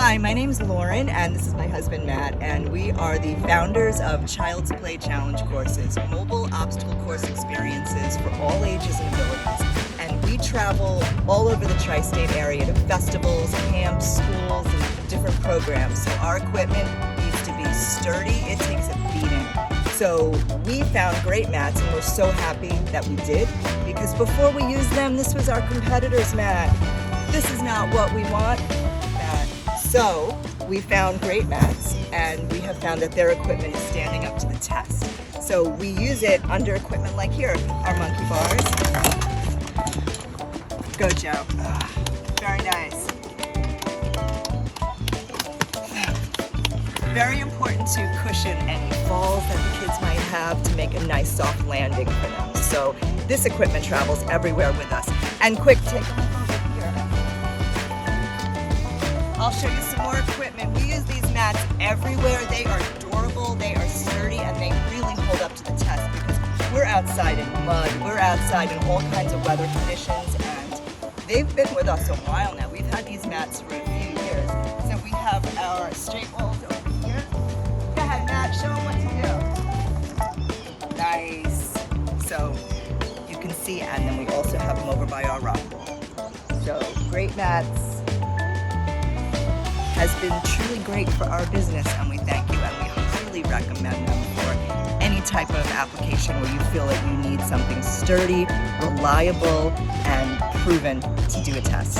Hi, my name's Lauren, and this is my husband Matt, and we are the founders of Child's Play Challenge courses, mobile obstacle course experiences for all ages and abilities. And we travel all over the tri-state area to festivals, camps, schools, and different programs. So our equipment needs to be sturdy. It takes a beating. So we found Greatmats, and we're so happy that we did, because before we used them, this was our competitors, Matt. This is not what we want. So we found Greatmats, and we have found that their equipment is standing up to the test. So we use it under equipment like here, our monkey bars. Go, Joe. Very nice. Very important to cushion any falls that the kids might have to make a nice soft landing for them. So this equipment travels everywhere with us. And quick, take a look over here. I'll show you some more equipment. We use these mats everywhere. They are durable, they are sturdy, and they really hold up to the test because we're outside in mud, we're outside in all kinds of weather conditions, and they've been with us a while now. We've had these mats for a few years. So we have our straight walls over here. Go ahead, Matt, show them what to do. Nice. So you can see, and then we also have them over by our rock wall. So Greatmats has been truly great for our business, and we thank you, and we highly recommend them for any type of application where you feel that you need something sturdy, reliable, and proven to do a test.